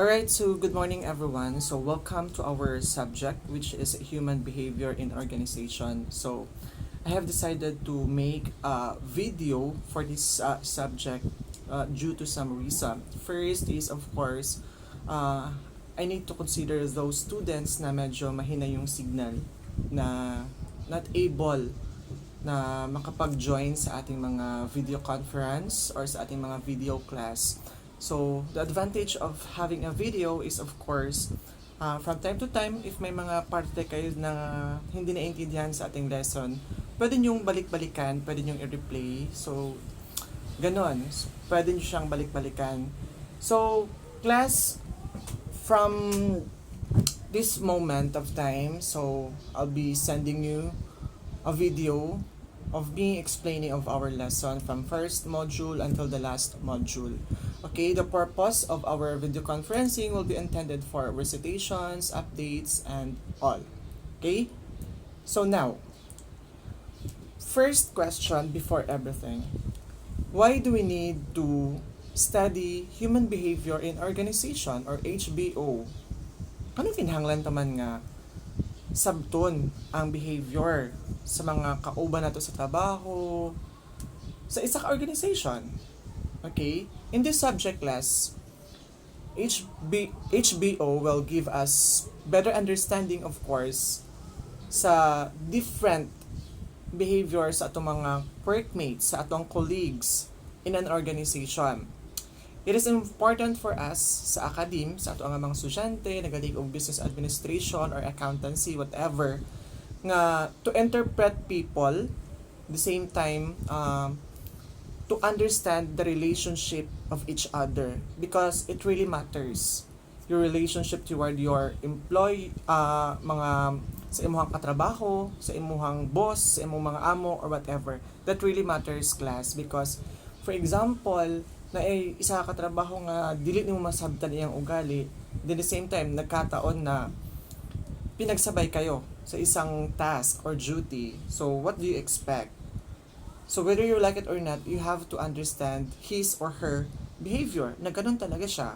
Alright, so good morning everyone. So welcome to our subject which is human behavior in organization. So I have decided to make a video for this subject due to some reason. First is of course, I need to consider those students na medyo mahina yung signal na not able na makapag-join sa ating mga video conference or sa ating mga video class. So, the advantage of having a video is of course, from time to time, if may mga parte kayo na hindi naiintindihan sa ating lesson, pwede nyong balik-balikan, pwede nyong i-replay. So, ganon. Pwede nyo siyang balik-balikan. So, class, from this moment of time, so I'll be sending you a video of me explaining of our lesson from first module until the last module. Okay, the purpose of our video conferencing will be intended for recitations, updates, and all. Okay? So now, first question before everything. Why do we need to study human behavior in organization or HBO? Ano kinahanglan taman nga sabton ang behavior sa mga kauban nato sa trabaho, sa isa ka organization. Okay? In this subject class, HBO will give us better understanding of course sa different behavior sa atong mga workmates, sa atong colleagues in an organization. It is important for us sa academe, sa ato ang mga estudyante, nagalig og business administration or accountancy, whatever, nga to interpret people, the same time, to understand the relationship of each other because it really matters. Your relationship toward your employee, mga sa imuhang katrabaho, sa imuhang boss, sa imuhang mga amo or whatever. That really matters, class, because for example, na isa ka trabaho nga dili nimo masabtan iyang ugali, then the same time nagkataon na pinagsabay kayo sa isang task or duty. So what do you expect? So whether you like it or not, you have to understand his or her behavior. Na ganun talaga siya.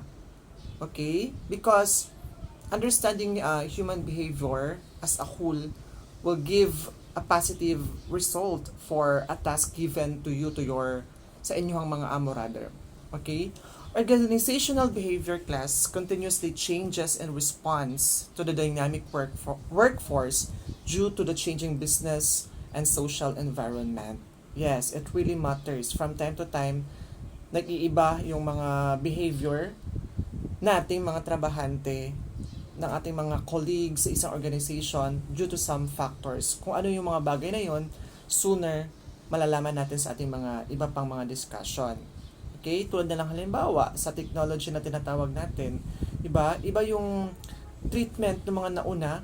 Okay? Because understanding human behavior as a whole will give a positive result for a task given to you, to your sa inyong mga amo rather. Okay? Organizational behavior class continuously changes in response to the dynamic workforce due to the changing business and social environment. Yes, it really matters. From time to time, nag-iiba yung mga behavior nating mga trabahante, ng ating mga colleagues sa isang organization due to some factors. Kung ano yung mga bagay na yon, sooner malalaman natin sa ating mga iba pang mga discussion. Okay? Tulad na lang halimbawa sa technology na tinatawag natin, iba yung treatment ng mga nauna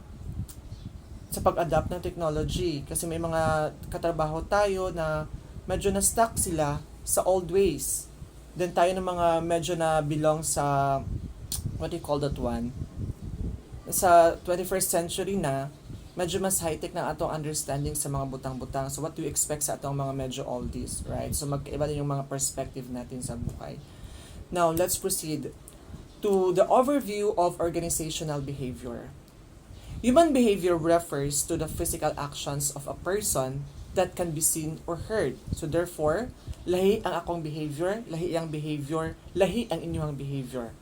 sa pag-adapt ng technology. Kasi may mga katrabaho tayo na medyo na-stuck sila sa old ways. Then tayo ng mga medyo na belong sa, what do you call that one? Sa 21st century na, medyo mas high-tech na atong understanding sa mga butang-butang. So what do you expect sa atong mga medyo oldies, right? So magkaiba din yung mga perspective natin sa buhay. Now, let's proceed to the overview of organizational behavior. Human behavior refers to the physical actions of a person that can be seen or heard. So therefore, lahi ang akong behavior, lahi ang behavior, lahi ang inyong behavior.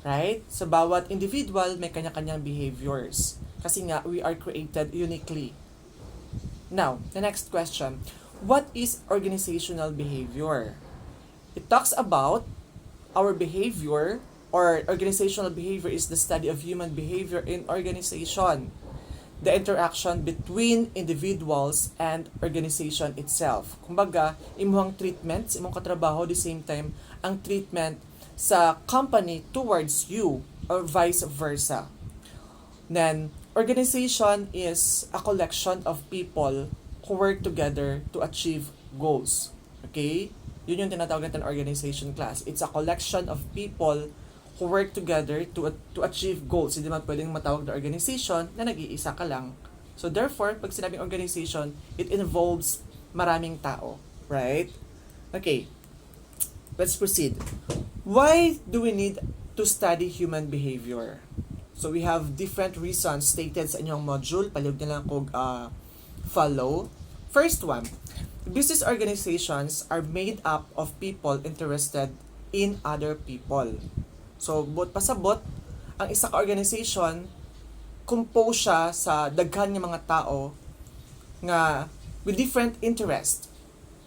Right? So bawat individual may kanya-kanyang behaviors. Kasi nga, we are created uniquely. Now, the next question. What is organizational behavior? It talks about our behavior, or organizational behavior is the study of human behavior in organization. The interaction between individuals and organization itself. Kumbaga, imuhang treatment, imong katrabaho, the same time, ang treatment sa company towards you, or vice versa. Then, organization is a collection of people who work together to achieve goals. Okay? Yun yung tinatawag natin organization class. It's a collection of people who work together to achieve goals. Hindi man pwedeng matawag na organization na nag-iisa ka lang. So therefore, pag sinabing organization, it involves maraming tao. Right? Okay. Let's proceed. Why do we need to study human behavior. So we have different reasons stated sa inyong module. Palihog na lang kung follow. First one, business organizations are made up of people interested in other people. So, bot pasabot, ang isa ka organization, compose siya sa daghan ng mga tao nga with different interest.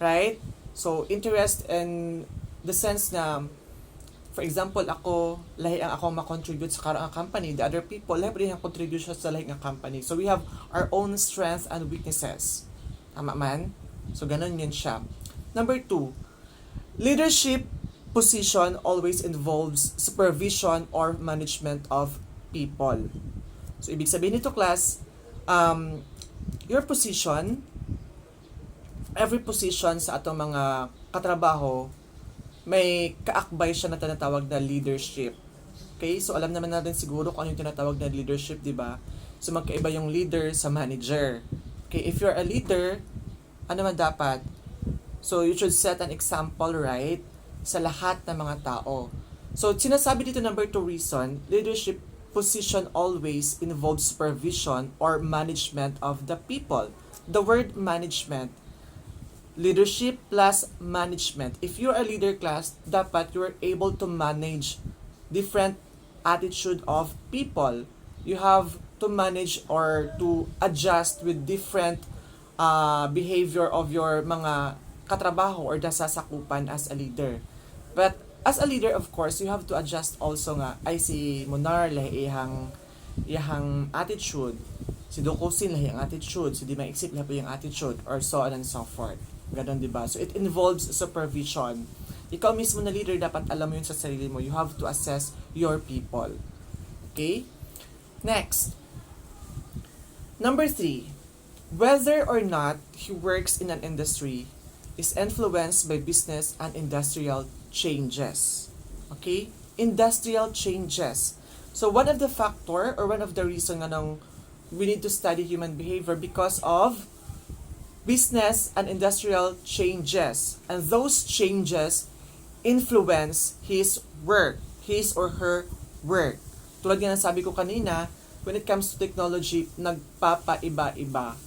Right? So, interest in the sense na, for example, ako, lahi ang ako makontribute sa karang company. The other people, lahi pa rin ang contribution sa lahi ng company. So, we have our own strengths and weaknesses. Tama man? So, ganun yun siya. Number 2, leadership position always involves supervision or management of people. So, ibig sabihin nito, class, your position, every position sa atong mga katrabaho, may kaakbay siya na tinatawag na leadership. Okay? So, alam naman natin siguro kung ano yung tinatawag na leadership, di ba? So, magkaiba yung leader sa manager. Okay? If you're a leader, ano man dapat? So, you should set an example, right? Sa lahat ng mga tao. So, sinasabi dito number 2 reason, leadership position always involves supervision or management of the people. The word management, leadership plus management. If you're a leader, class, dapat you're able to manage different attitude of people. You have to manage or to adjust with different behavior of your mga katrabaho or nasasakupan as a leader. But as a leader, of course, you have to adjust also nga, ay si Monar, lahi iyang attitude. Si Dokusin, lahi ang attitude. Si Di Maiksip, lahi po yung attitude. Or so on and so forth. Ganon, di ba? So, it involves supervision. Ikaw mismo na leader, dapat alam mo yun sa sarili mo. You have to assess your people. Okay? Next. Number 3. Whether or not he works in an industry is influenced by business and industrial changes. Okay? Industrial changes. So, one of the factor or one of the reason nga we need to study human behavior because of business and industrial changes. And those changes influence his work, his or her work. Tulad nga ng sabi ko kanina, when it comes to technology, nagpapaiba-iba.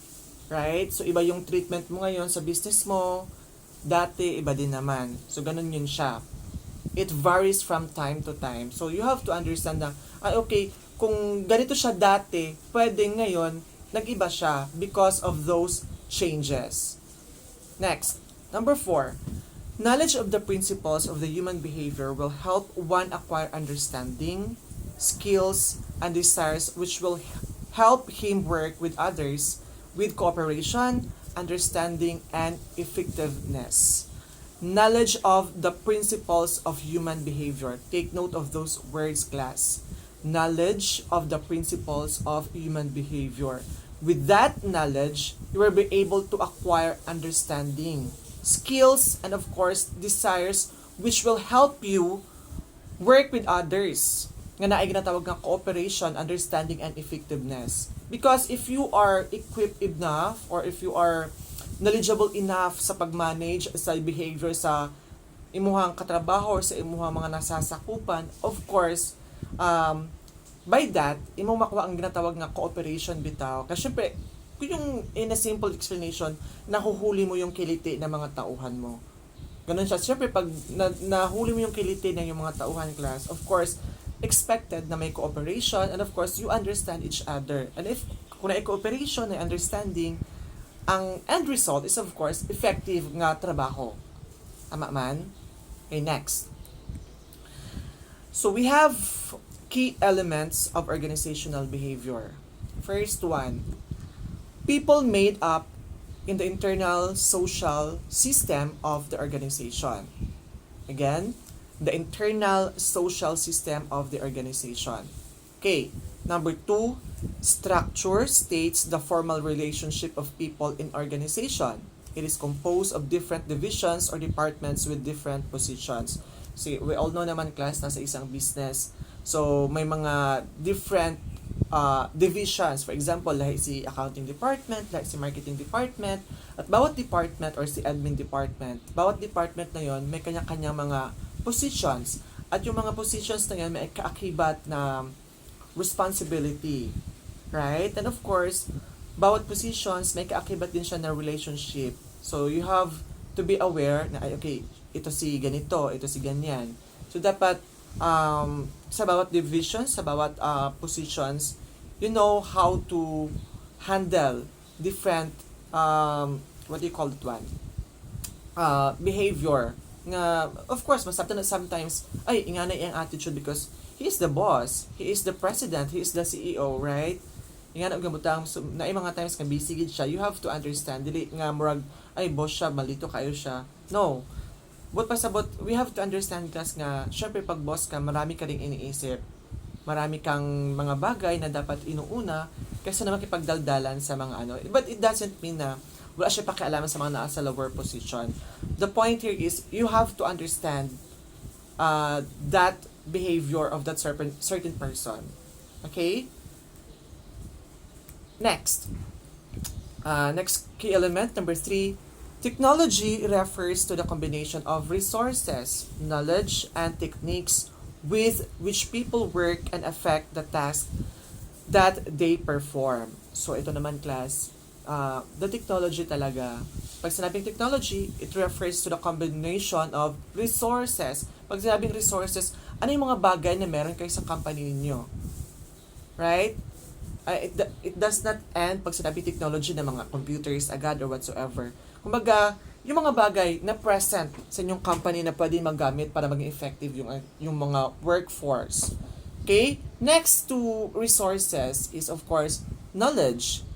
Right? So, iba yung treatment mo ngayon sa business mo, dati, iba din naman. So, ganun yun siya. It varies from time to time. So, you have to understand na, okay, kung ganito siya dati, pwede ngayon, nag-iba siya because of those changes. Next, number 4. Knowledge of the principles of the human behavior will help one acquire understanding, skills, and desires which will help him work with others with cooperation, understanding, and effectiveness. Knowledge of the principles of human behavior. Take note of those words, class. Knowledge of the principles of human behavior. With that knowledge, you will be able to acquire understanding, skills, and of course, desires which will help you work with others. Nga na ay ginatawag nga cooperation, understanding, and effectiveness. Because if you are equipped enough or if you are knowledgeable enough sa pag-manage sa behavior sa imuhang katrabaho or sa imuhang mga nasasakupan, of course, by that, imo makuha ang ginatawag nga cooperation bitaw. Kasi syempre, kung yung in a simple explanation, nahuhuli mo yung kiliti ng mga tauhan mo. Ganun siya. Syempre, pag nahuli mo yung kiliti ng yung mga tauhan class, of course, expected na may cooperation and of course, you understand each other. And if kung na cooperation, na understanding, ang end result is of course, effective nga trabaho. Tama man? Okay, next. So, we have key elements of organizational behavior. First one, people made up in the internal social system of the organization. Again, the internal social system of the organization. Okay, number 2, structure states the formal relationship of people in organization. It is composed of different divisions or departments with different positions. So, we all know naman class, nasa isang business. So, may mga different divisions. For example, lahi si accounting department, lahi si marketing department, at bawat department or si admin department, bawat department na yon may kanya-kanyang mga positions. At yung mga positions na yan, may kaakibat na responsibility. Right? And of course, bawat positions, may kaakibat din siya na relationship. So, you have to be aware na, okay, ito si ganito, ito si ganyan. So, dapat, sa bawat division, sa bawat positions, you know how to handle different, what do you call it one? Behavior. Nga, of course, masabta na sometimes, ay, ingana yung attitude because he is the boss, he is the president, he is the CEO, right? Nga na gamutang so, na mga times nga busy gid siya, you have to understand dili nga murag ay boss siya malito kayo siya. No. But pasabot we have to understand class nga syempre pag boss ka marami ka ring iniisip. Marami kang mga bagay na dapat inuuna kaysa na makipagdaldalan sa mga ano. But it doesn't mean na wala siya pakialaman sa mga nasa lower position. The point here is you have to understand that behavior of that certain person. Okay? Next key element, number 3, technology refers to the combination of resources, knowledge, and techniques with which people work and affect the task that they perform. So ito naman class, the technology talaga. Pag sinabing technology, it refers to the combination of resources. Pag sinabing resources, ano yung mga bagay na meron kayo sa company ninyo? Right? It does not end pag sinabi technology ng mga computers agad or whatsoever. Kumbaga, yung mga bagay na present sa inyong company na pwede magamit para maging effective yung mga workforce. Okay? Next to resources is of course knowledge.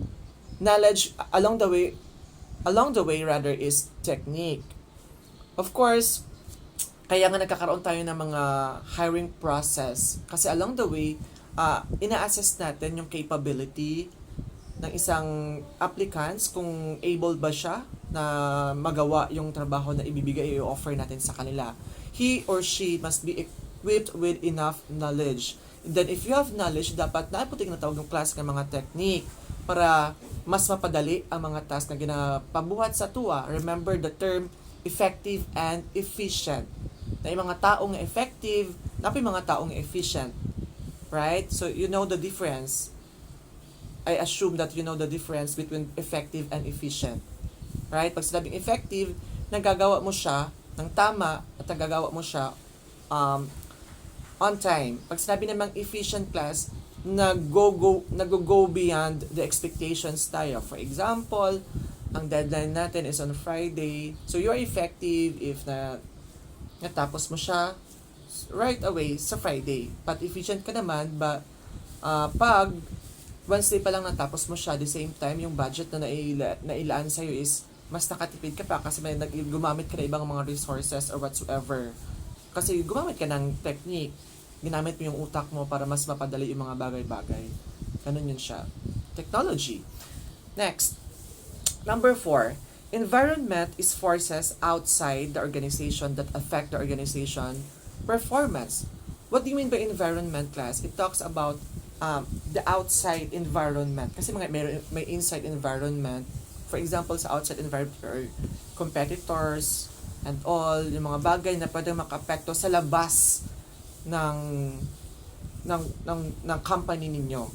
Knowledge along the way rather is technique. Of course, kaya nga nagkakaroon tayo ng mga hiring process kasi along the way ina-assess natin yung capability ng isang applicants kung able ba siya na magawa yung trabaho na ibibigay o offer natin sa kanila. He or she must be equipped with enough knowledge. And then if you have knowledge, dapat naiputing na tawag ng class ng mga technique para mas mapadali ang mga task na ginapabuhat sa tuwa. Remember the term effective and efficient. Na yung mga taong effective, na yung mga taong efficient. Right? So, you know the difference. I assume that you know the difference between effective and efficient. Right? Pag sinabing effective, nagagawa mo siya ng tama at nagagawa mo siya on time. Pag sinabi namang efficient class, nag-go beyond the expectations tayo. For example, ang deadline natin is on Friday. So, you're effective if natapos mo siya right away sa Friday. But efficient ka naman, pag Wednesday pa lang natapos mo siya, the same time, yung budget na nailaan sa'yo is mas nakatipid ka pa kasi may gumamit ka na ibang mga resources or whatsoever. Kasi gumamit ka ng technique. Ginamit mo yung utak mo para mas mapadali yung mga bagay-bagay. Ganun yun siya. Technology. Next. Number 4. Environment is forces outside the organization that affect the organization performance. What do you mean by environment class? It talks about the outside environment. Kasi may inside environment. For example, sa outside environment, competitors and all, yung mga bagay na pwedeng maka-apekto sa labas ng company ninyo.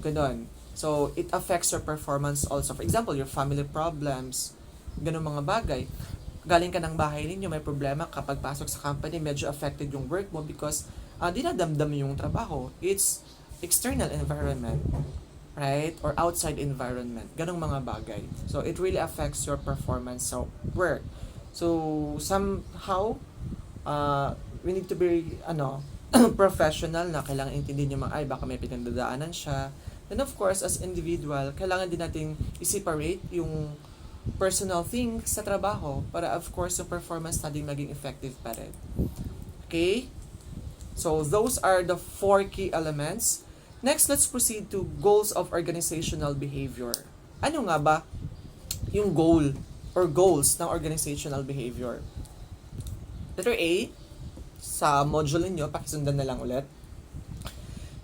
Ganon. So, it affects your performance also. For example, your family problems, ganon mga bagay. Galing ka ng bahay ninyo, may problema kapag pasok sa company, medyo affected yung work mo because dinadamdam yung trabaho. It's external environment, right? Or outside environment. Ganong mga bagay. So, it really affects your performance sa work. So, somehow, we need to be, professional na kailangan intindihin yung mga, baka may pinagdadaanan siya. And of course, as individual, kailangan din natin i-separate yung personal thing sa trabaho para of course yung performance natin maging effective pa rin. Okay? So those are the 4 key elements. Next, let's proceed to goals of organizational behavior. Ano nga ba yung goal or goals ng organizational behavior? Letter A, sa module niyo, pakisundan na lang ulit.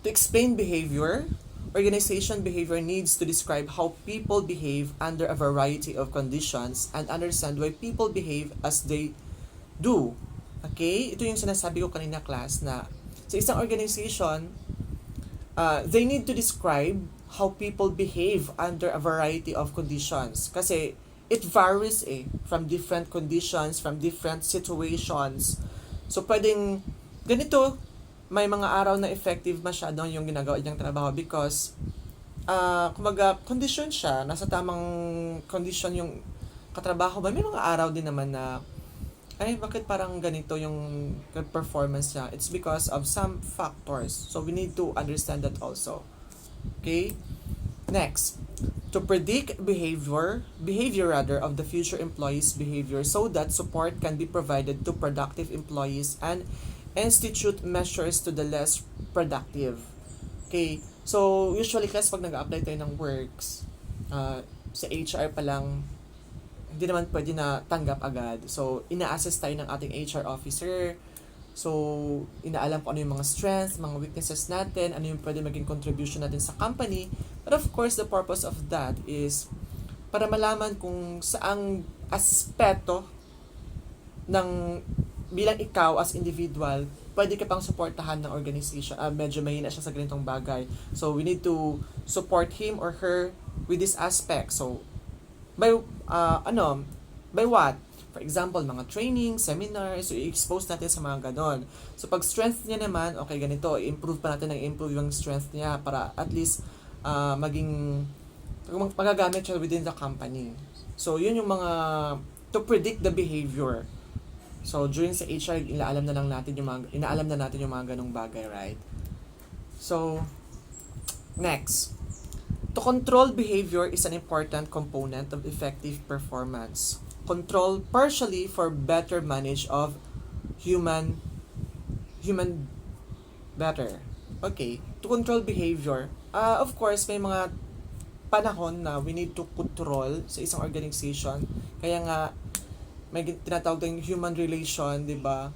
To explain behavior, organization behavior needs to describe how people behave under a variety of conditions and understand why people behave as they do. Okay? Ito yung sinasabi ko kanina, class, na sa isang organization, they need to describe how people behave under a variety of conditions. Kasi it varies from different conditions, from different situations. So, pwedeng ganito, may mga araw na effective masyado yung ginagawa niyang trabaho because kumaga, condition siya, nasa tamang condition yung katrabaho ba. May mga araw din naman na ay, bakit parang ganito yung performance niya? It's because of some factors. So, we need to understand that also. Okay? Next, to predict behavior rather, of the future employees' behavior so that support can be provided to productive employees and institute measures to the less productive. Okay? So, usually, class, pag nag-apply tayo ng works, sa HR pa lang, hindi naman pwede na tanggap agad. So, ina-assess tayo ng ating HR officer. So, inaalam ko ano yung mga strengths, mga weaknesses natin, ano yung pwede maging contribution natin sa company. But of course, the purpose of that is para malaman kung saang aspeto ng bilang ikaw as individual, pwede ka pang supportahan ng organization. Medyo mahina siya sa ganitong bagay. So, we need to support him or her with this aspect. So, by what? For example, mga training, seminars, so i-expose natin sa mga ganon. So pag strength niya naman, okay, ganito, i-improve pa natin improve yung strength niya para at least maging magagamit siya within the company. So yun yung mga to predict the behavior. So during sa HR, inaalam na natin yung mga ganong bagay, right? So next, to control behavior is an important component of effective performance. Control partially for better manage of human better. Okay, to control behavior. Of course, may mga panahon na we need to control sa isang organization. Kaya nga, may tinatawag tayong human relation, di ba?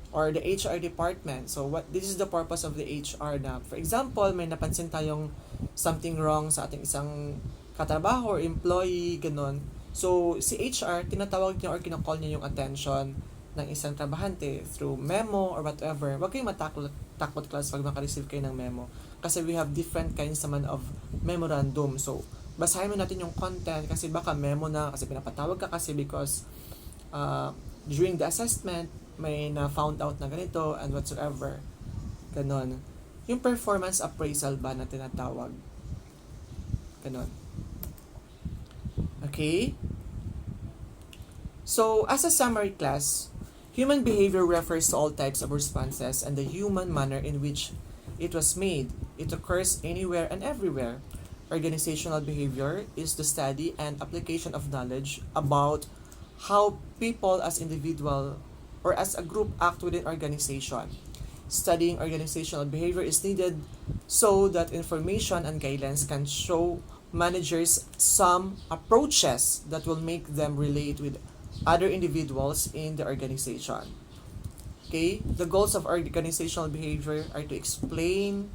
Or the HR department. So, this is the purpose of the HR na, for example, may napansin tayong something wrong sa ating isang katrabaho or employee, ganon. So, si HR, tinatawag niya or kinakall niya yung attention ng isang trabahante through memo or whatever. Huwag kayong takot class pag makareceive kayo ng memo. Kasi we have different kinds naman of memorandum. So, basahin mo natin yung content kasi baka memo na, kasi pinapatawag ka kasi because during the assessment, may na-found out na ganito and whatsoever. Ganon. Yung performance appraisal ba na tinatawag? Ganon. Okay? So, as a summary class, human behavior refers to all types of responses and the human manner in which it was made. It occurs anywhere and everywhere. Organizational behavior is the study and application of knowledge about how people as individual or as a group act within organization. Studying organizational behavior is needed so that information and guidelines can show managers some approaches that will make them relate with other individuals in the organization. Okay? The goals of organizational behavior are to explain,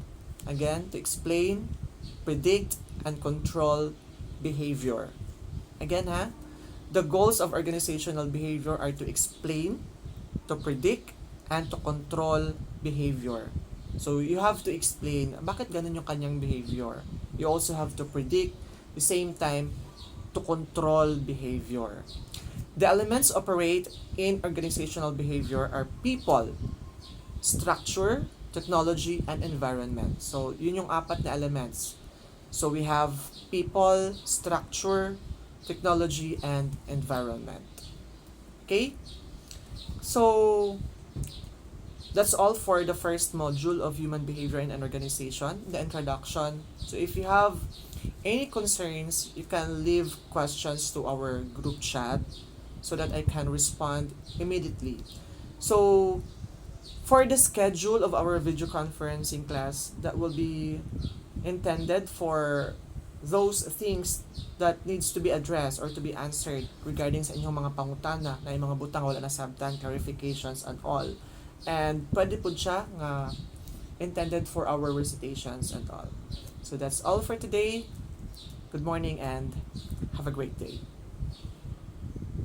predict, and control behavior. Again, the goals of organizational behavior are to explain, to predict, and to control behavior. So, you have to explain bakit ganun yung kanyang behavior. You also have to predict, the same time, to control behavior. The elements operate in organizational behavior are people, structure, technology, and environment. So, yun yung apat na elements. So, we have people, structure, technology, and environment. Okay? So, that's all for the first module of human behavior in an organization, the introduction. So if you have any concerns, you can leave questions to our group chat so that I can respond immediately. So, for the schedule of our video conferencing class, that will be intended for those things that needs to be addressed or to be answered regarding sa inyong mga pangutana na yung mga butang wala na sabtan, clarifications and all. And pwede po siya nga intended for our recitations and all. So that's all for today. Good morning and have a great day.